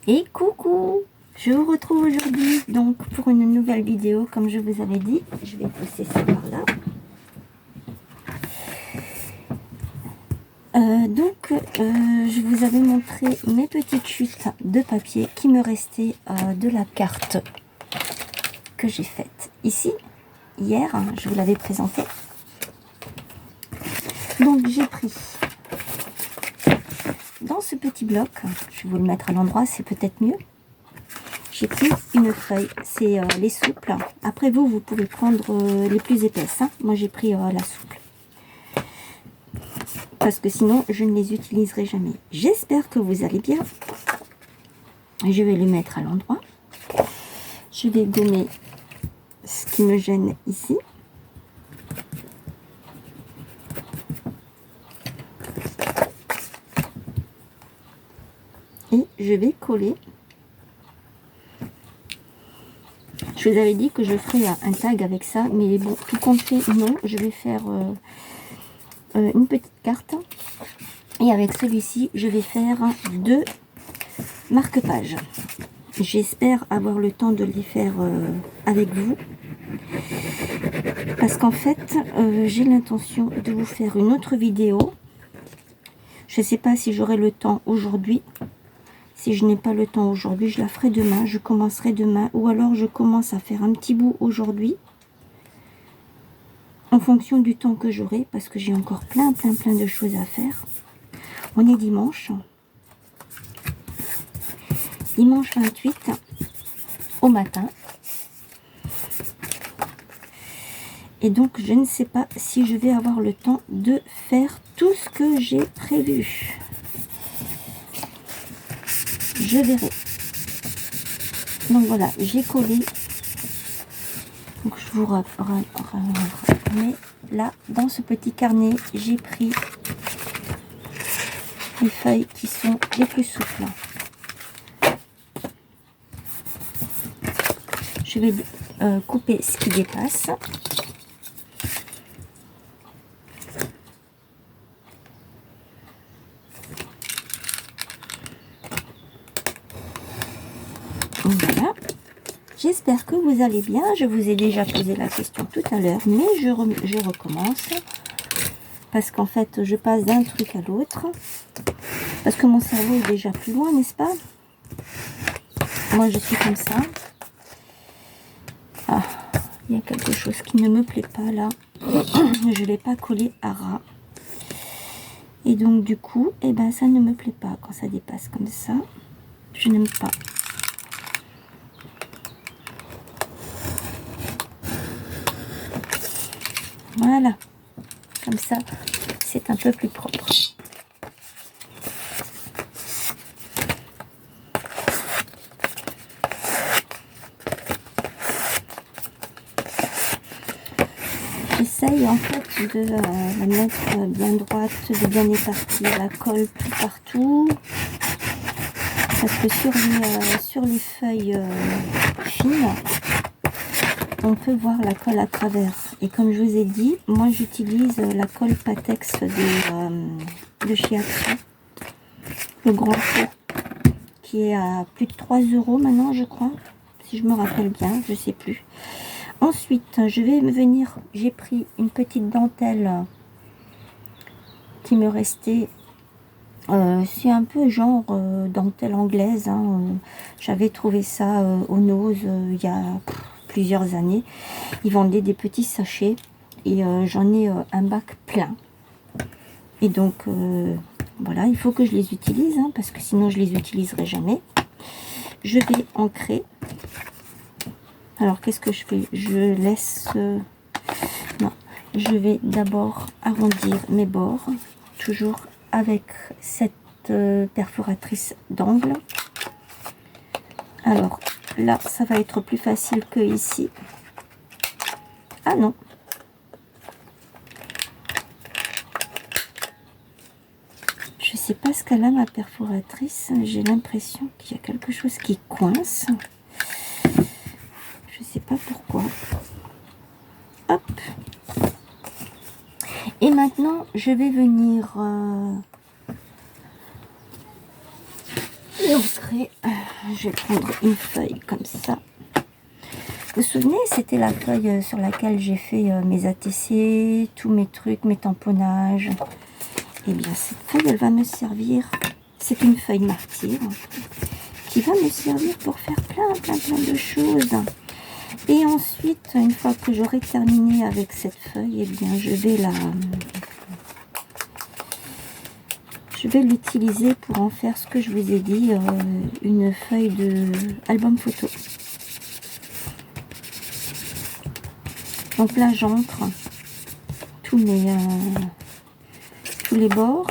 Et coucou, je vous retrouve aujourd'hui donc pour une nouvelle vidéo. Comme je vous avais dit, je vais pousser ça par là. Je vous avais montré mes petites chutes de papier qui me restaient de la carte que j'ai faite ici hier. Je vous l'avais présentée. Donc j'ai pris dans ce petit bloc, je vais vous le mettre à l'endroit, c'est peut-être mieux. J'ai pris une feuille, c'est les souples. Après vous pouvez prendre les plus épaisses. Hein. Moi j'ai pris la souple. Parce que sinon je ne les utiliserai jamais. J'espère que vous allez bien. Je vais les mettre à l'endroit. Je vais gommer ce qui me gêne ici. Et je vais coller. Je vous avais dit que je ferais un tag avec ça, mais bon, tout compte fait, non. Je vais faire une petite carte. Et avec celui-ci, je vais faire 2 marque-pages. J'espère avoir le temps de les faire avec vous. Parce qu'en fait, j'ai l'intention de vous faire une autre vidéo. Je ne sais pas si j'aurai le temps aujourd'hui. Si je n'ai pas le temps aujourd'hui, je la ferai demain. Je commencerai demain. Ou alors je commence à faire un petit bout aujourd'hui. En fonction du temps que j'aurai. Parce que j'ai encore plein de choses à faire. On est dimanche. Dimanche 28 au matin. Et donc, je ne sais pas si je vais avoir le temps de faire tout ce que j'ai prévu. Je verrai. Donc voilà, j'ai collé. Donc je vous remets là, dans ce petit carnet, j'ai pris les feuilles qui sont les plus souples. Je vais couper ce qui dépasse. Voilà. J'espère que vous allez bien. Je vous ai déjà posé la question tout à l'heure, mais je recommence. Parce qu'en fait, je passe d'un truc à l'autre. Parce que mon cerveau est déjà plus loin, n'est-ce pas? Moi, je suis comme ça. Ah, il y a quelque chose qui ne me plaît pas là. Je ne l'ai pas collé à ras. Et donc, du coup, eh ben, ça ne me plaît pas quand ça dépasse comme ça. Je n'aime pas. Voilà. Comme ça, c'est un peu plus propre. J'essaye en fait de la mettre bien droite, de bien éparpiller la colle tout partout. Parce que sur les feuilles fines, on peut voir la colle à travers. Et comme je vous ai dit, moi j'utilise la colle Patex de chez Action. Le grand pot, qui est à plus de 3 € maintenant, je crois. Si je me rappelle bien, je sais plus. Ensuite, je vais venir, j'ai pris une petite dentelle qui me restait. C'est un peu genre dentelle anglaise. Hein. J'avais trouvé ça au Nose il y a plusieurs années. Ils vendaient des petits sachets et j'en ai un bac plein. Et donc, voilà, il faut que je les utilise hein, parce que sinon je les utiliserai jamais. Je vais ancrer. Alors, qu'est-ce que je fais? Je laisse... non, je vais d'abord arrondir mes bords, toujours avec cette perforatrice d'angle. Alors, là, ça va être plus facile que ici. Ah non. Je sais pas ce qu'elle a, ma perforatrice. J'ai l'impression qu'il y a quelque chose qui coince. Je sais pas pourquoi. Hop. Et maintenant, je vais venir Et après, je vais prendre une feuille comme ça. Vous vous souvenez, c'était la feuille sur laquelle j'ai fait mes ATC, tous mes trucs, mes tamponnages. Et bien, cette feuille, elle va me servir. C'est une feuille martyre qui va me servir pour faire plein de choses. Et ensuite, une fois que j'aurai terminé avec cette feuille, eh bien, je vais l'utiliser pour en faire ce que je vous ai dit, une feuille de album photo. Donc là, j'encre tous les bords.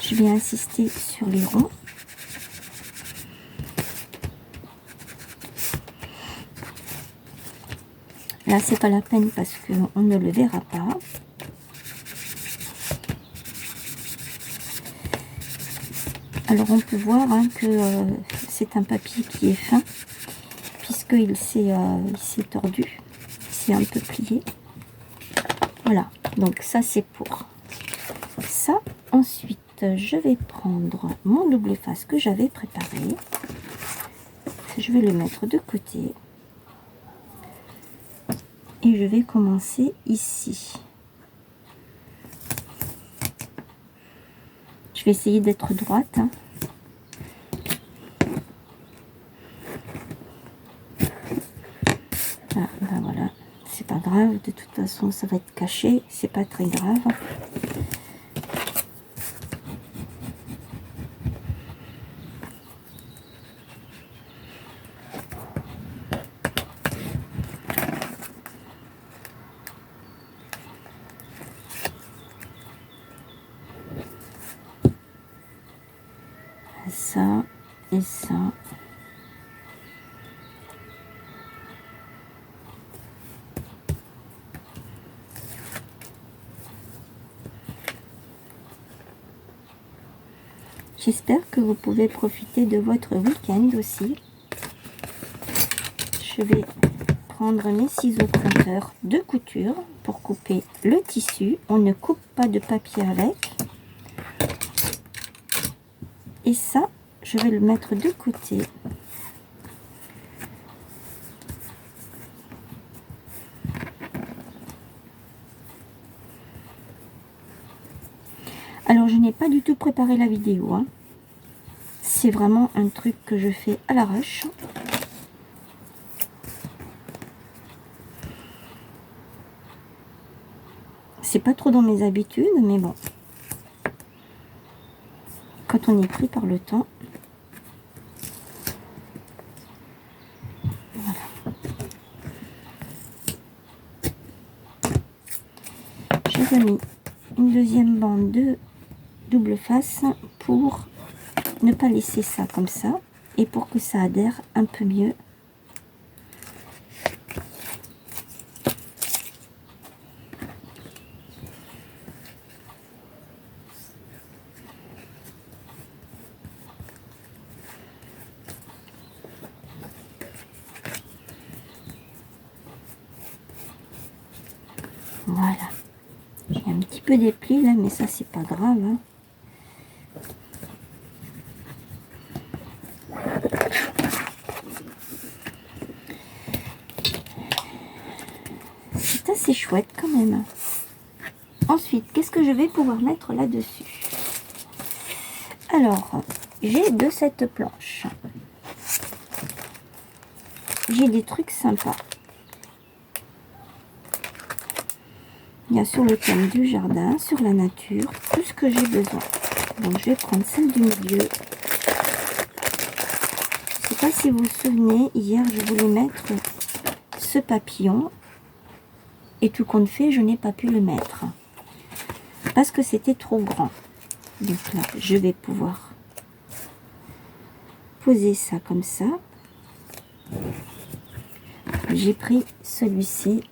Je vais insister sur les ronds. Là, c'est pas la peine parce qu'on ne le verra pas. Alors, on peut voir que c'est un papier qui est fin, puisqu'il s'est tordu, il s'est un peu plié. Voilà, donc ça, c'est pour ça. Ensuite, je vais prendre mon double face que j'avais préparé. Je vais le mettre de côté. Et je vais commencer ici. Je vais essayer d'être droite. Ah, ben voilà, c'est pas grave, de toute façon ça va être caché, c'est pas très grave. Ça et ça. J'espère que vous pouvez profiter de votre week-end aussi. Je vais prendre mes ciseaux pointeurs de couture pour couper le tissu. On ne coupe pas de papier avec. Et ça, je vais le mettre de côté. Alors, je n'ai pas du tout préparé la vidéo, hein. C'est vraiment un truc que je fais à l'arrache. C'est pas trop dans mes habitudes, mais bon. Quand on est pris par le temps. Voilà. J'ai remis une deuxième bande de double face pour ne pas laisser ça comme ça et pour que ça adhère un peu mieux. Voilà. J'ai un petit peu des plis là, mais ça c'est pas grave, hein. C'est assez chouette quand même. Ensuite, qu'est-ce que je vais pouvoir mettre là-dessus? Alors, j'ai de cette planche. J'ai des trucs sympas. Il y a sur le thème du jardin, sur la nature, tout ce que j'ai besoin. Donc, je vais prendre celle du milieu. Je ne sais pas si vous vous souvenez, hier, je voulais mettre ce papillon. Et tout compte fait, je n'ai pas pu le mettre. Parce que c'était trop grand. Donc là, je vais pouvoir poser ça comme ça. J'ai pris celui-ci.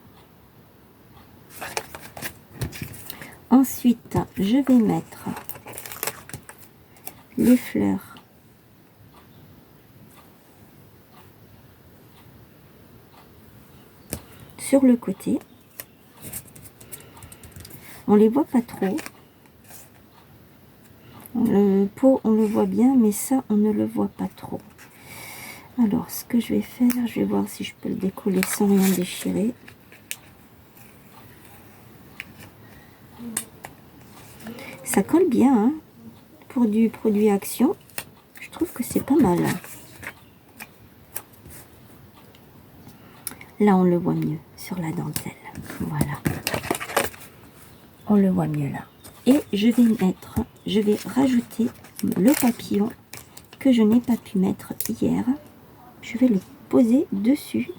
Ensuite, je vais mettre les fleurs sur le côté. On les voit pas trop. Le pot, on le voit bien, mais ça, on ne le voit pas trop. Alors, ce que je vais faire, je vais voir si je peux le décoller sans rien déchirer. Ça colle bien, hein, pour du produit Action. Je trouve que c'est pas mal. Là, on le voit mieux sur la dentelle. Voilà. On le voit mieux là. Et je vais rajouter le papillon que je n'ai pas pu mettre hier. Je vais le poser dessus,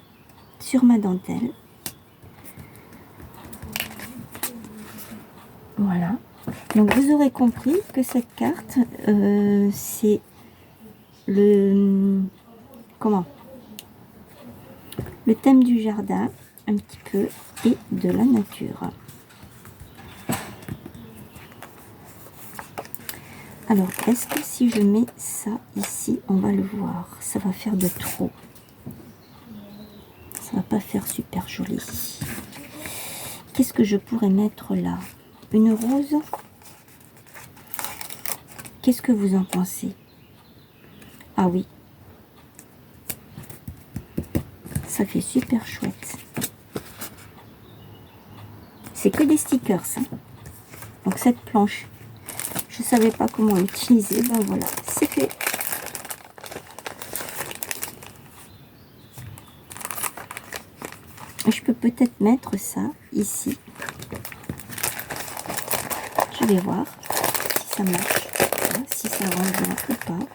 sur ma dentelle. Voilà. Donc vous aurez compris que cette carte, c'est le thème du jardin, un petit peu, et de la nature. Alors, est-ce que si je mets ça ici, on va le voir? Ça va faire de trop. Ça va pas faire super joli. Qu'est-ce que je pourrais mettre là? Une rose? Qu'est-ce que vous en pensez? Ah oui. Ça fait super chouette. C'est que des stickers, hein. Donc cette planche, je ne savais pas comment l'utiliser. Ben voilà, c'est fait. Je peux peut-être mettre ça ici. Je vais voir si ça marche, si ça rend bien ou pas.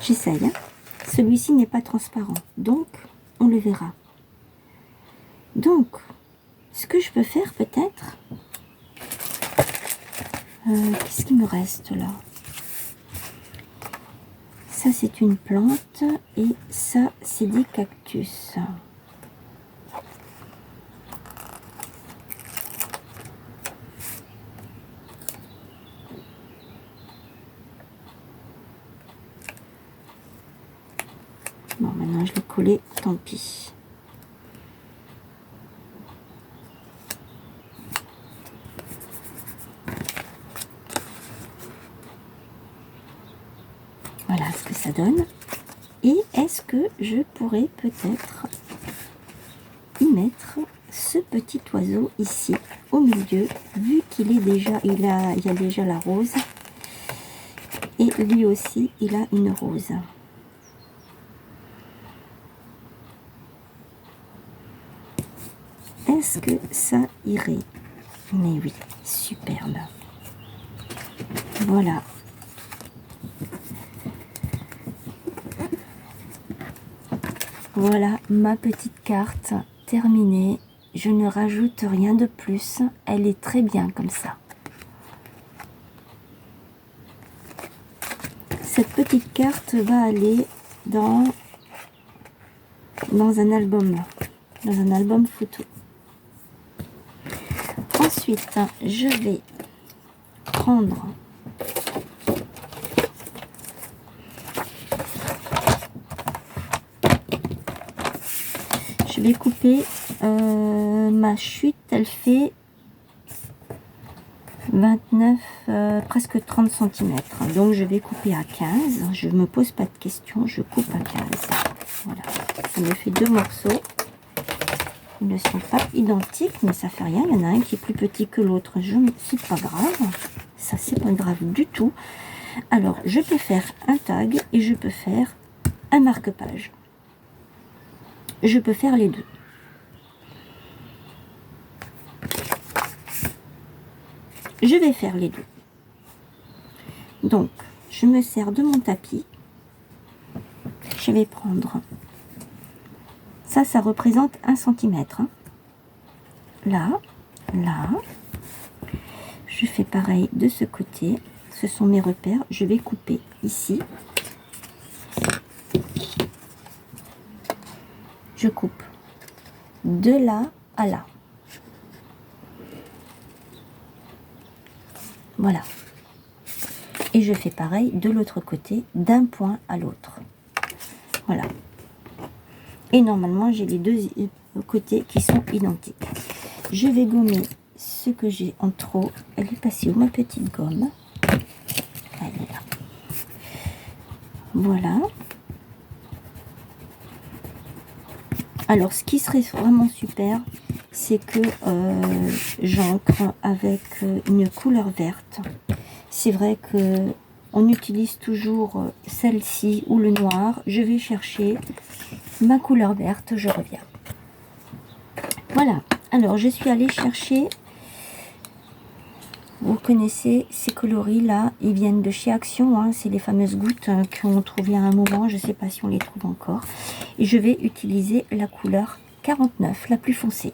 J'essaye. Hein. Celui-ci n'est pas transparent, donc on le verra. Donc, ce que je peux faire peut-être... qu'est-ce qui me reste là? Ça, c'est une plante et ça, c'est des cactus. Bon, maintenant, je l'ai collé, tant pis. Voilà ce que ça donne. Et est-ce que je pourrais peut-être y mettre ce petit oiseau ici au milieu, vu qu'il est déjà, il y a déjà la rose, et lui aussi il a une rose. Est-ce que ça irait? Mais oui, superbe. Voilà. Voilà ma petite carte terminée. Je ne rajoute rien de plus. Elle est très bien comme ça. Cette petite carte va aller dans un album photo. Ensuite, je vais prendre je vais couper ma chute, elle fait 29, presque 30 cm. Donc je vais couper à 15. Je ne me pose pas de questions, je coupe à 15. Voilà, ça me fait deux morceaux. Ils ne sont pas identiques, mais ça fait rien. Il y en a un qui est plus petit que l'autre. C'est pas grave. Ça, c'est pas grave du tout. Alors, je peux faire un tag et je peux faire un marque-page. Je peux faire les deux. Je vais faire les deux. Donc, je me sers de mon tapis. Je vais prendre... Ça représente 1 cm. Hein. Là, là. Je fais pareil de ce côté. Ce sont mes repères. Je vais couper ici. Je coupe de là à là. Voilà. Et je fais pareil de l'autre côté, d'un point à l'autre. Voilà. Et normalement, j'ai les deux côtés qui sont identiques. Je vais gommer ce que j'ai en trop. Elle est passée où ma petite gomme? Elle est là. Voilà. Alors, ce qui serait vraiment super, c'est que j'encre avec une couleur verte. C'est vrai que on utilise toujours celle-ci ou le noir. Je vais chercher ma couleur verte, je reviens. Voilà. Alors, je suis allée chercher... Vous connaissez ces coloris là, ils viennent de chez Action, hein, c'est les fameuses gouttes qu'on trouve il y a un moment, je ne sais pas si on les trouve encore. Et je vais utiliser la couleur 49, la plus foncée.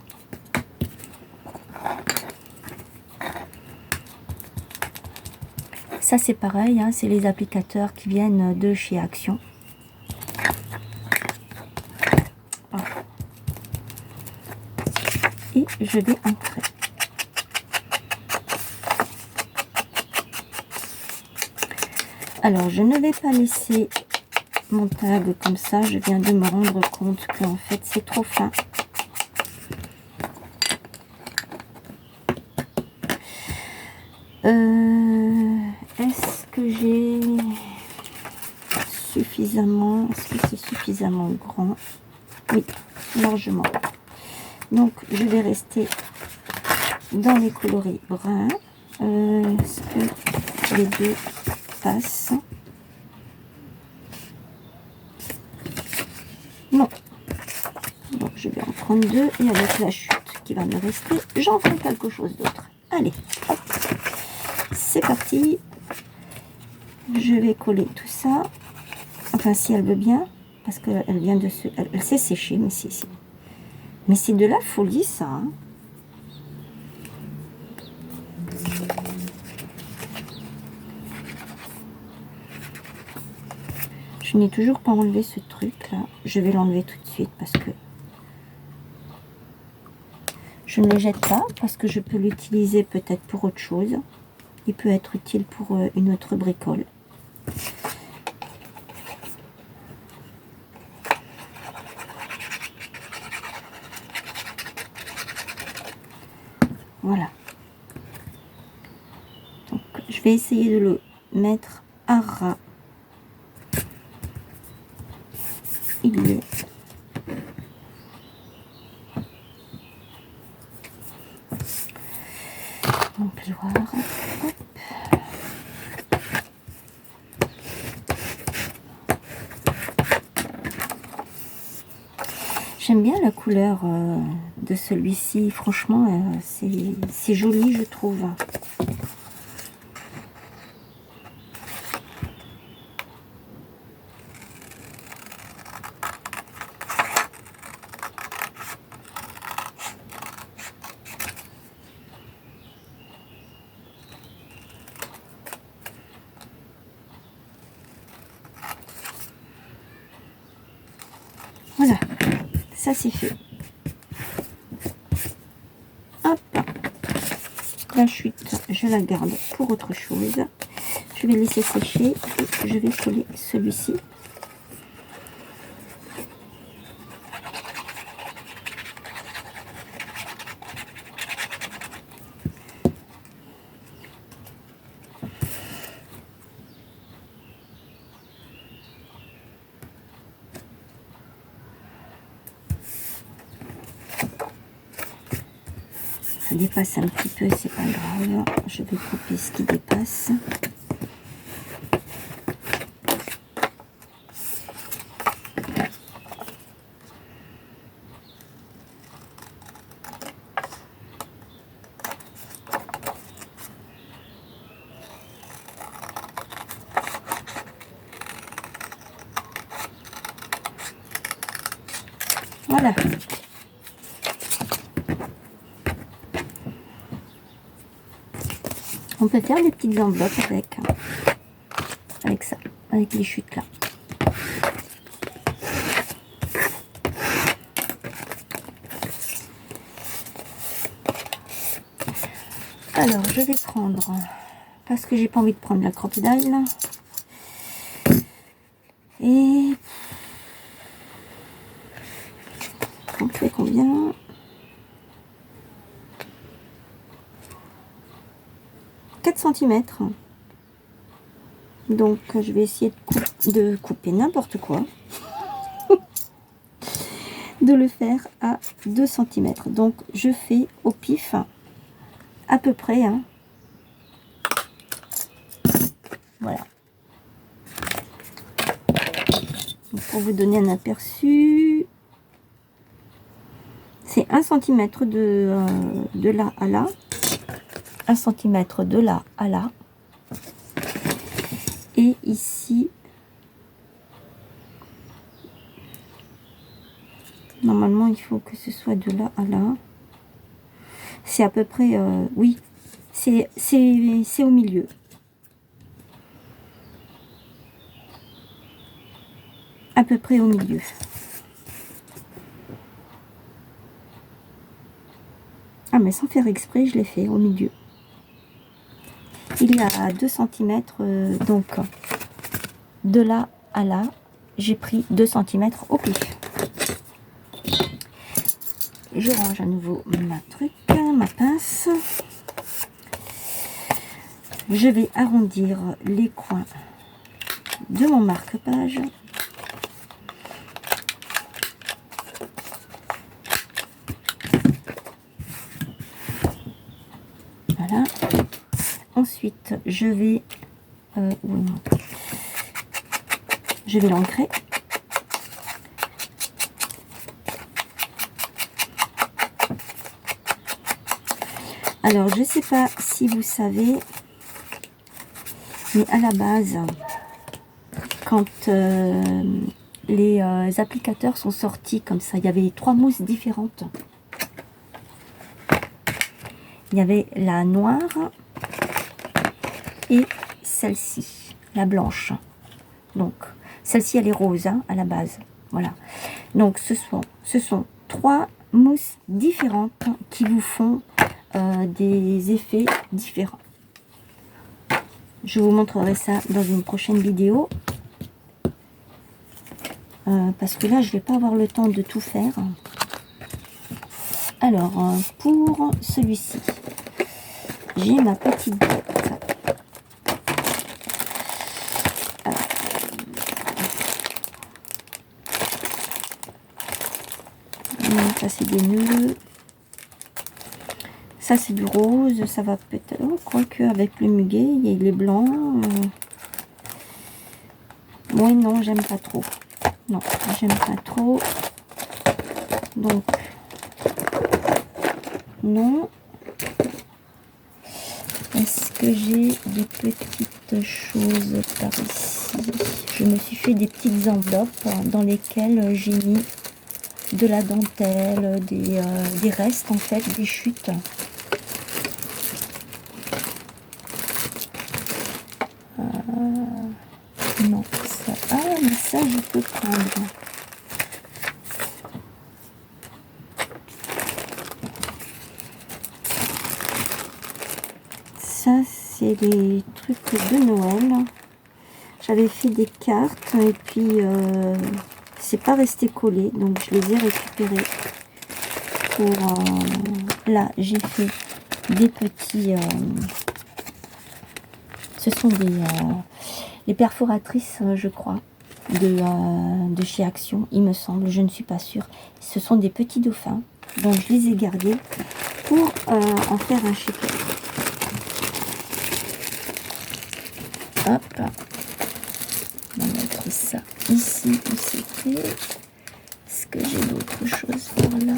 Ça c'est pareil, hein, c'est les applicateurs qui viennent de chez Action. Voilà. Et je vais entrer. Alors, je ne vais pas laisser mon tag comme ça. Je viens de me rendre compte que en fait, c'est trop fin. Est-ce que j'ai suffisamment... Est-ce que c'est suffisamment grand? Oui, largement. Donc, je vais rester dans les coloris bruns. Est-ce que les deux passent? Non. Donc, je vais en prendre deux et avec la chute qui va me rester, j'en ferai quelque chose d'autre. Allez, hop. C'est parti. Je vais coller tout ça. Enfin, si elle veut bien, parce qu'elle vient de se... Elle s'est séchée, mais si. Mais c'est de la folie, ça. Hein. Je n'ai toujours pas enlevé ce truc là. Je vais l'enlever tout de suite parce que je ne le jette pas parce que je peux l'utiliser peut-être pour autre chose. Il peut être utile pour une autre bricole. Voilà. Donc je vais essayer de le mettre à ras. Il y est. Donc voir. J'aime bien la couleur de celui-ci. Franchement, c'est joli, je trouve. Voilà, ça c'est fait. Hop, la chute, je la garde pour autre chose. Je vais laisser sécher et je vais coller celui-ci. Ça dépasse un petit peu, c'est pas grave. Je vais couper ce qui dépasse. Voilà. On peut faire des petites enveloppes avec ça, avec les chutes là. Alors, je vais prendre, parce que j'ai pas envie de prendre la crocodile, et on fait combien? 4 cm. Donc je vais essayer de couper n'importe quoi. De le faire à 2 cm. Donc je fais au pif à peu près. Hein. Voilà. Donc, pour vous donner un aperçu, c'est 1 cm de là à là. 1 cm de là à là. Et ici, normalement, il faut que ce soit de là à là. C'est à peu près, oui, c'est au milieu. À peu près au milieu. Ah, mais sans faire exprès, je l'ai fait au milieu. Il y a 2 cm, donc de là à là, j'ai pris 2 cm au pif. Je range à nouveau ma pince. Je vais arrondir les coins de mon marque-page. Voilà. Ensuite, je vais l'ancrer. Alors, je ne sais pas si vous savez, mais à la base, quand les applicateurs sont sortis comme ça, il y avait 3 mousses différentes. Il y avait la noire et celle-ci, la blanche. Donc, celle-ci, elle est rose hein, à la base. Voilà. Donc, ce sont 3 mousses différentes qui vous font des effets différents. Je vous montrerai ça dans une prochaine vidéo. Parce que là, je ne vais pas avoir le temps de tout faire. Alors, pour celui-ci, j'ai ma petite boîte. Ça, c'est des nœuds. Ça, c'est du rose. Ça va peut-être... Oh, quoique, avec le muguet, il est blanc. Moi, non, j'aime pas trop. Non, j'aime pas trop. Donc, non. Est-ce que j'ai des petites choses par ici? Je me suis fait des petites enveloppes dans lesquelles j'ai mis de la dentelle, des restes en fait, des chutes. Non, ça, ah, mais ça je peux prendre. Ça c'est des trucs de Noël. J'avais fait des cartes et puis c'est pas resté collé, donc je les ai récupérés. Pour là, j'ai fait des petits. Ce sont des perforatrices, je crois, de chez Action, il me semble. Je ne suis pas sûre. Ce sont des petits dauphins, donc je les ai gardés pour en faire un shaker. Hop, on va mettre ça ici où c'était. Est-ce que j'ai d'autres choses par là?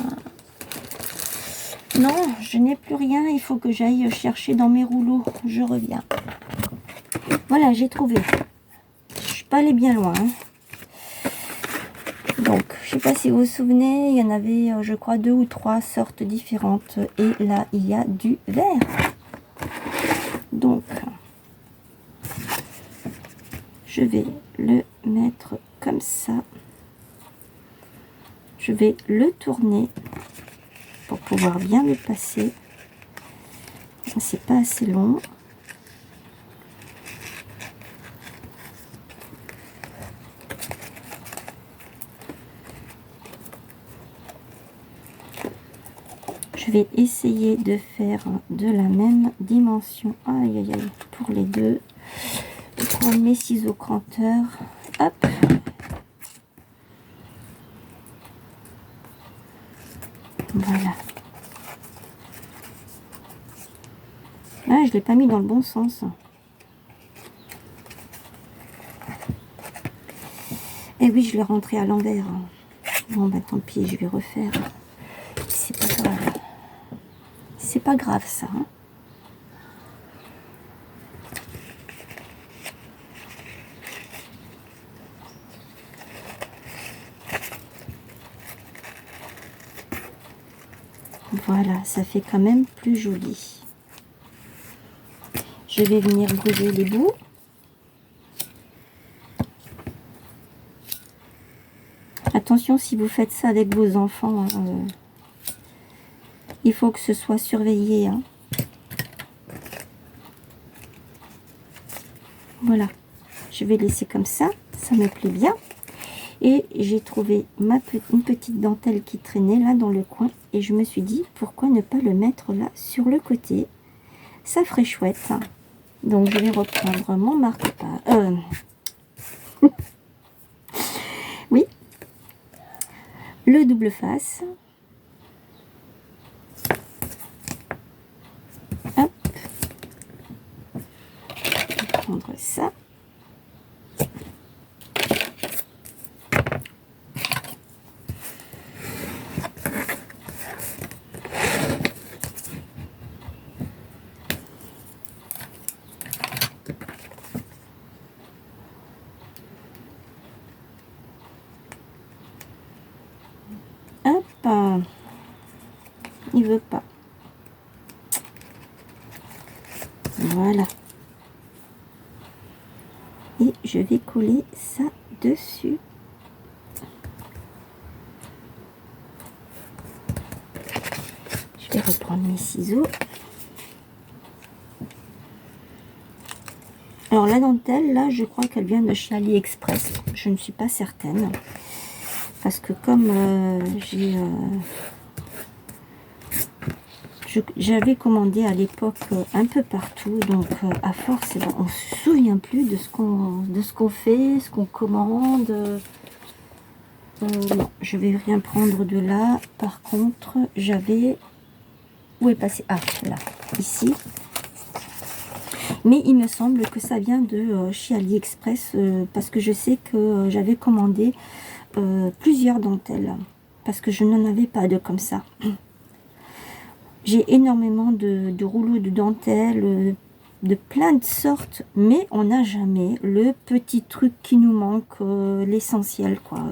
Non, je n'ai plus rien. Il faut que j'aille chercher dans mes rouleaux. Je reviens. Voilà, j'ai trouvé. Je suis pas allée bien loin. Hein. Donc, je sais pas si vous vous souvenez, il y en avait, je crois, 2 ou 3 sortes différentes. Et là, il y a du vert. Donc, je vais le mettre comme ça. Je vais le tourner pour pouvoir bien le passer. C'est pas assez long. Je vais essayer de faire de la même dimension. Aïe, aïe, aïe, pour les deux. Je vais prendre mes ciseaux cranteurs. Hop. Voilà. Ah, je ne l'ai pas mis dans le bon sens. Et oui, je l'ai rentré à l'envers. Bon, bah tant pis, je vais refaire. C'est pas grave. C'est pas grave, ça. Hein. Voilà, ça fait quand même plus joli. Je vais venir brouiller les bouts. Attention, si vous faites ça avec vos enfants, il faut que ce soit surveillé. Hein. Voilà, je vais laisser comme ça me plaît bien. Et j'ai trouvé une petite dentelle qui traînait là dans le coin. Et je me suis dit, pourquoi ne pas le mettre là sur le côté? Ça ferait chouette. Hein. Donc je vais reprendre mon marque-page. Oui. Le double face. Hop. Je vais prendre ça. Hop. Il veut pas. Voilà. Et je vais coller ça dessus. Je vais reprendre mes ciseaux. Alors la dentelle, là, je crois qu'elle vient de chez AliExpress. Je ne suis pas certaine. Parce que comme j'avais commandé à l'époque un peu partout, donc à force, on ne se souvient plus de ce qu'on fait, ce qu'on commande. Non, je vais rien prendre de là. Par contre, j'avais... Où est passé? Ah, là, ici. Mais il me semble que ça vient de chez AliExpress, parce que je sais que j'avais commandé plusieurs dentelles, parce que je n'en avais pas de comme ça. J'ai énormément de rouleaux de dentelle, de plein de sortes, mais on n'a jamais le petit truc qui nous manque, l'essentiel, quoi.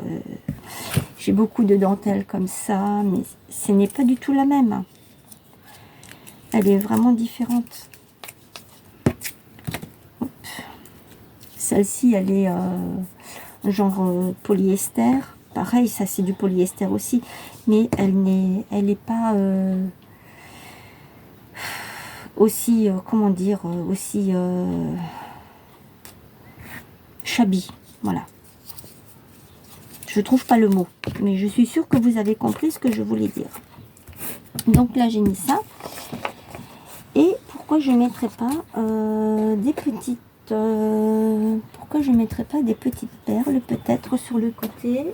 J'ai beaucoup de dentelles comme ça, mais ce n'est pas du tout la même. Elle est vraiment différente. Celle-ci, elle est genre polyester. Pareil, ça c'est du polyester aussi, mais elle n'est pas aussi, comment dire, aussi shabby. Voilà. Je trouve pas le mot, mais je suis sûre que vous avez compris ce que je voulais dire. Donc là, j'ai mis ça. Et pourquoi je ne mettrais pas des petites... pourquoi je ne mettrais pas des petites perles, peut-être sur le côté.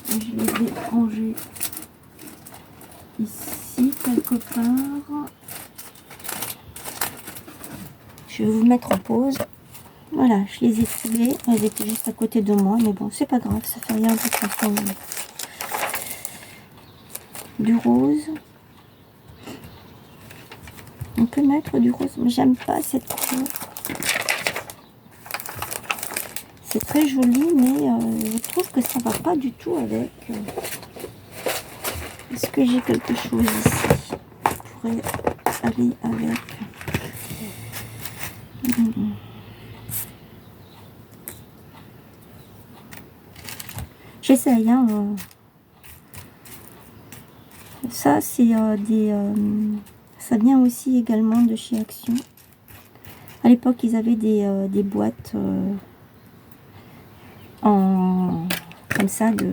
Je les vais ranger ici, quelque part. Je vais vous mettre en pause. Voilà, je les ai trouvées. Elles étaient juste à côté de moi, mais bon, c'est pas grave, ça fait rien de toute façon. Du rose. On peut mettre du rose, mais j'aime pas cette couleur. C'est très joli, mais je trouve que ça va pas du tout avec. Est-ce que j'ai quelque chose ici qui pourrait aller avec? J'essaye, hein. Ça, c'est ça vient aussi également de chez Action. À l'époque, ils avaient des boîtes comme ça, de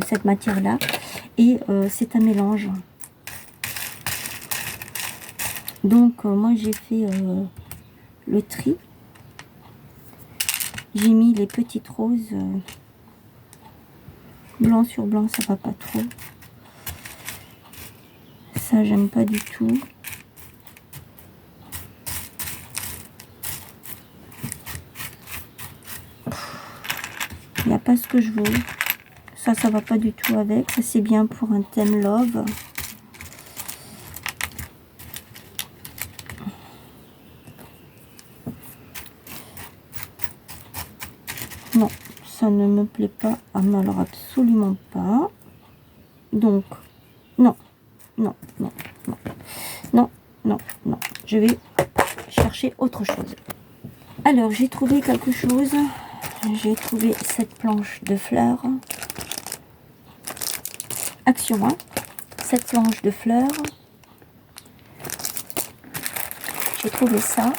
cette matière-là. Et c'est un mélange. Donc moi j'ai fait le tri. J'ai mis les petites roses blanc sur blanc, ça va pas trop. Ça j'aime pas du tout. Il n'y a pas ce que je veux. Ça va pas du tout avec. Ça c'est bien pour un thème love. Non, ça ne me plaît pas. Ah non, alors absolument pas. Donc, non, non, non, non, non, non, non. Je vais chercher autre chose. Alors, j'ai trouvé quelque chose. J'ai trouvé cette planche de fleurs. Action 1. Cette planche de fleurs. J'ai trouvé ça.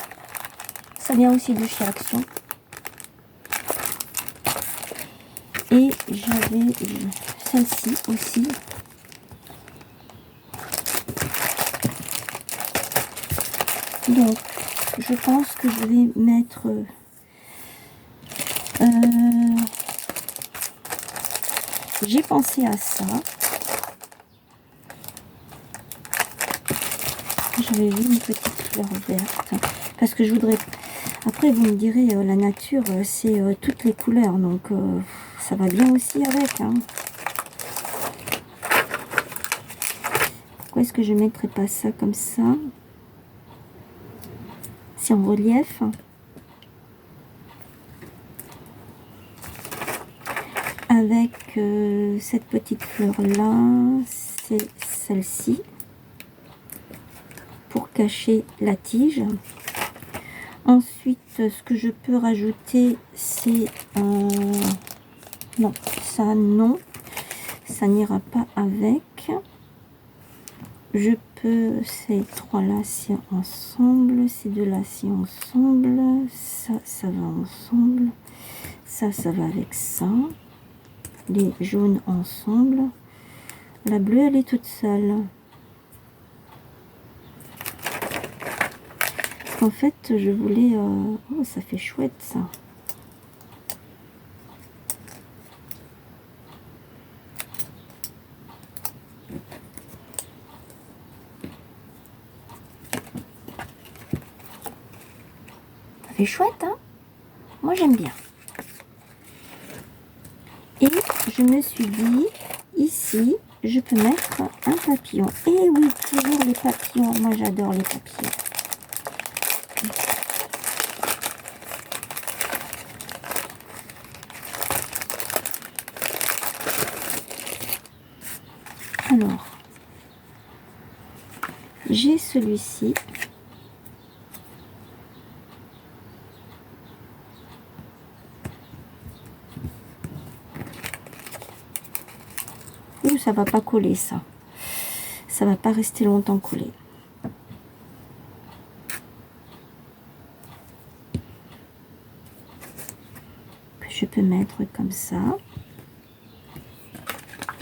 Ça vient aussi de chez Action. Et j'avais celle-ci aussi. Donc, je pense que je vais mettre... j'ai pensé à ça. J'avais vu une petite fleur verte. Parce que je voudrais... Après, vous me direz, la nature, c'est toutes les couleurs. Donc, ça va bien aussi avec. Hein. Pourquoi est-ce que je ne mettrais pas ça comme ça? C'est en relief. Avec cette petite fleur-là, c'est celle-ci. Pour cacher la tige. Ensuite, ce que je peux rajouter, c'est... non, ça, non. Ça n'ira pas avec. Je peux... Ces trois-là, c'est ensemble. Ces deux-là, c'est ensemble. Ça va ensemble. Ça va avec ça. Les jaunes ensemble. La bleue, elle est toute seule. En fait, je voulais... oh, ça fait chouette, ça. Ça fait chouette, hein? Moi, j'aime bien. Et je me suis dit, ici, je peux mettre un papillon. Et oui, toujours les papillons. Moi, j'adore les papillons. Alors, j'ai celui-ci. Ouh, ça va pas coller, ça. Ça va pas rester longtemps collé. Que je peux mettre comme ça.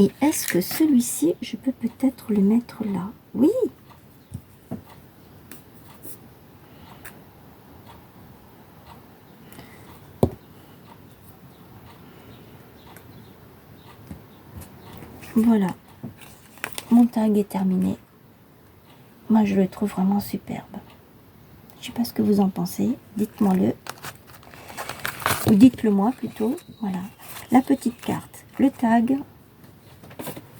Et est-ce que celui-ci, je peux peut-être le mettre là? Oui! Voilà. Mon tag est terminé. Moi, je le trouve vraiment superbe. Je sais pas ce que vous en pensez. Dites-moi-le. Ou dites-le moi plutôt. Voilà. La petite carte. Le tag.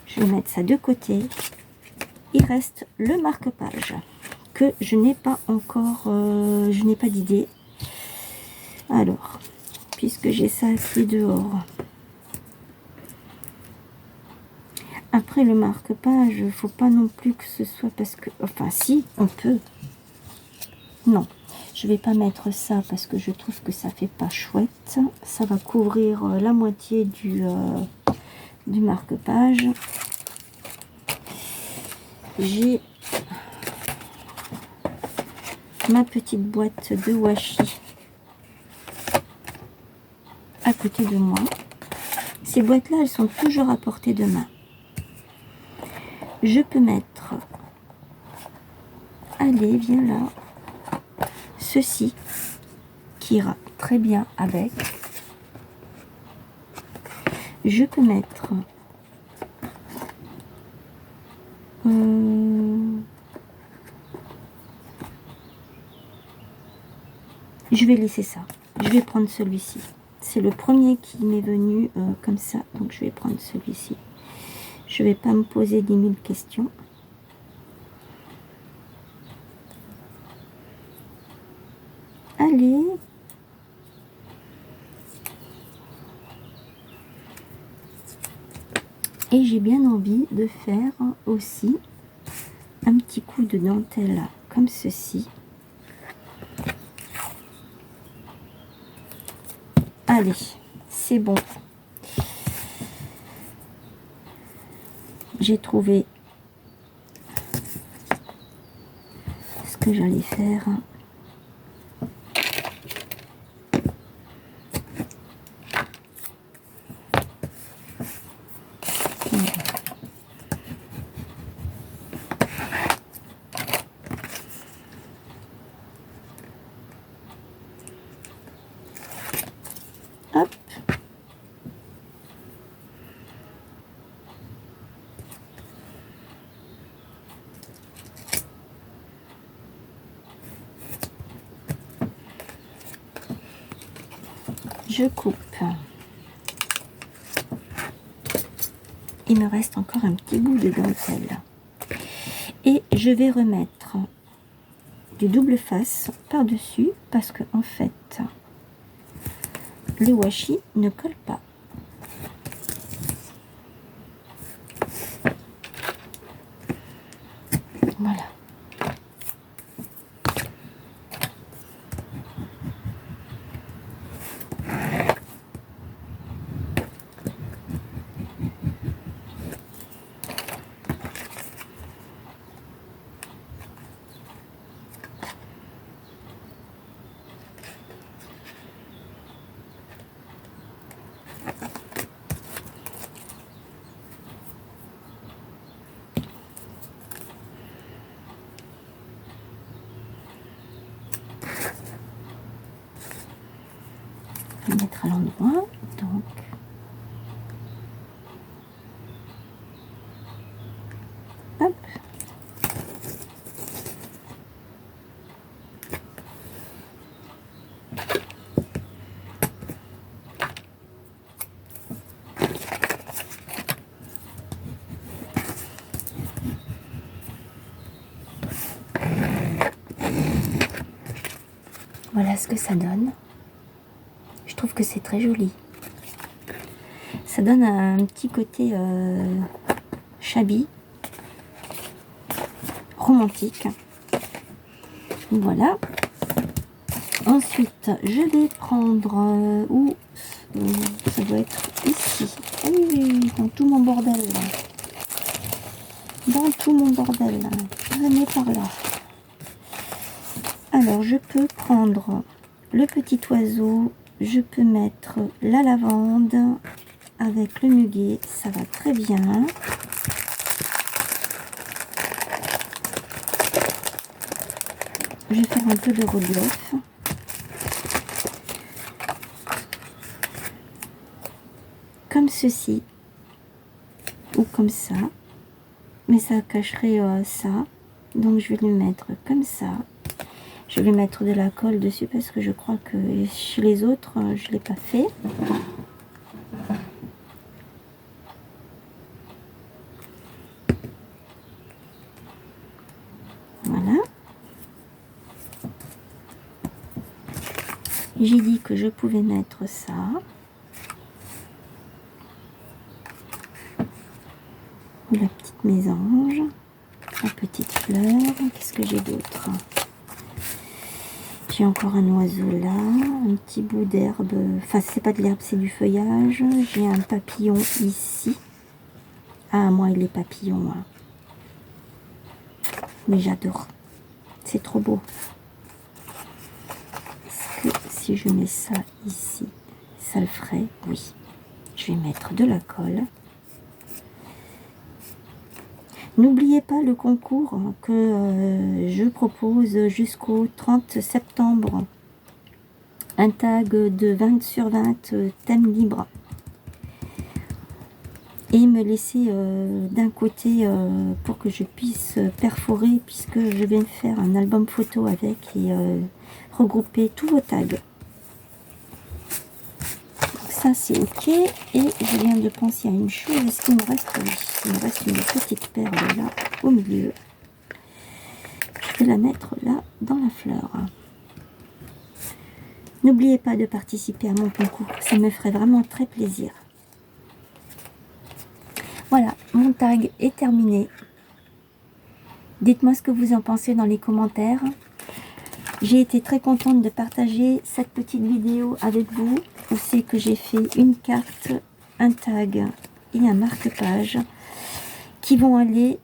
Je vais mettre ça de côté. Il reste le marque-page que je n'ai pas encore, je n'ai pas d'idée. Alors, puisque j'ai ça qui dehors. Après le marque-page, il ne faut pas non plus que ce soit parce que, enfin si, on peut. Non, je vais pas mettre ça parce que je trouve que ça fait pas chouette. Ça va couvrir la moitié du marque-page. J'ai ma petite boîte de washi à côté de moi. Ces boîtes-là, elles sont toujours à portée de main. Je peux mettre Allez, viens là. Ceci qui ira très bien avec. Je peux mettre je vais laisser ça. Je vais prendre celui-ci. C'est le premier qui m'est venu comme ça. Donc je vais prendre celui-ci. Je ne vais pas me poser 10 000 questions. Allez. Et j'ai bien envie de faire aussi un petit coup de dentelle comme ceci. Allez, c'est bon. J'ai trouvé ce que j'allais faire. Hop. Je coupe. Il me reste encore un petit bout de dentelle. Et je vais remettre du double face par-dessus parce que en fait, le washi ne colle pas. Voilà. Je vais mettre à l'endroit, donc hop. Voilà ce que ça donne. Je trouve que c'est très joli. Ça donne un petit côté shabby, romantique. Voilà. Ensuite, je vais prendre où ça doit être ici. Ah oui, oui, oui, dans tout mon bordel. Là. Dans tout mon bordel. Là. Venez par là. Alors, je peux prendre le petit oiseau. Je peux mettre la lavande avec le muguet. Ça va très bien. Je vais faire un peu de relief. Comme ceci. Ou comme ça. Mais ça cacherait ça. Donc je vais le mettre comme ça. Je vais mettre de la colle dessus parce que je crois que chez les autres, je ne l'ai pas fait. Voilà. J'ai dit que je pouvais mettre ça. La petite mésange. La petite fleur. Qu'est-ce que j'ai d'autre? J'ai encore un oiseau là. Un petit bout d'herbe. Enfin, c'est pas de l'herbe, c'est du feuillage. J'ai un papillon ici. Ah, moi, il est papillon. Hein. Mais j'adore. C'est trop beau. Est-ce que si je mets ça ici, ça le ferait? Oui. Je vais mettre de la colle. N'oubliez pas le concours que je propose jusqu'au 30 septembre. Un tag de 20 sur 20 thème libre. Et me laisser d'un côté pour que je puisse perforer, puisque je vais faire un album photo avec et regrouper tous vos tags. Donc ça c'est ok. Et je viens de penser à une chose. Est-ce qu'il me reste, oui, il me reste une petite perle là au milieu. Je vais la mettre là dans la fleur. N'oubliez pas de participer à mon concours, ça me ferait vraiment très plaisir. Voilà, mon tag est terminé. Dites-moi ce que vous en pensez dans les commentaires. J'ai été très contente de partager cette petite vidéo avec vous. Où c'est que j'ai fait une carte, un tag et un marque-page qui vont aller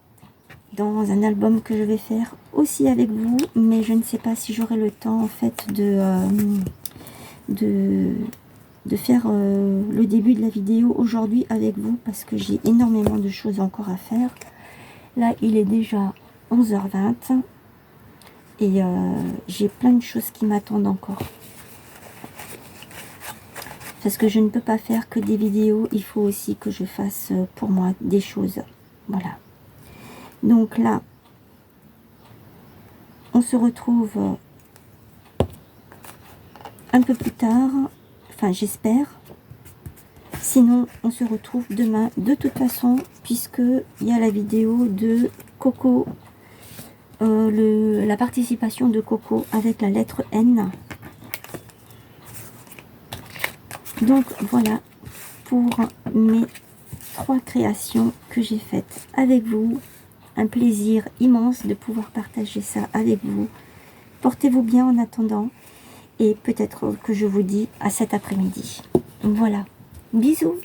dans un album que je vais faire aussi avec vous. Mais je ne sais pas si j'aurai le temps en fait de faire le début de la vidéo aujourd'hui avec vous, parce que j'ai énormément de choses encore à faire. Là il est déjà 11h20 et j'ai plein de choses qui m'attendent encore, parce que je ne peux pas faire que des vidéos, il faut aussi que je fasse pour moi des choses. Voilà, donc là on se retrouve un peu plus tard, enfin j'espère. Sinon, on se retrouve demain de toute façon, puisque il y a la vidéo de Coco, la participation de Coco avec la lettre N. Donc voilà pour mes 3 créations que j'ai faites avec vous. Un plaisir immense de pouvoir partager ça avec vous. Portez-vous bien en attendant, et peut-être que je vous dis à cet après-midi. Voilà. Bisous.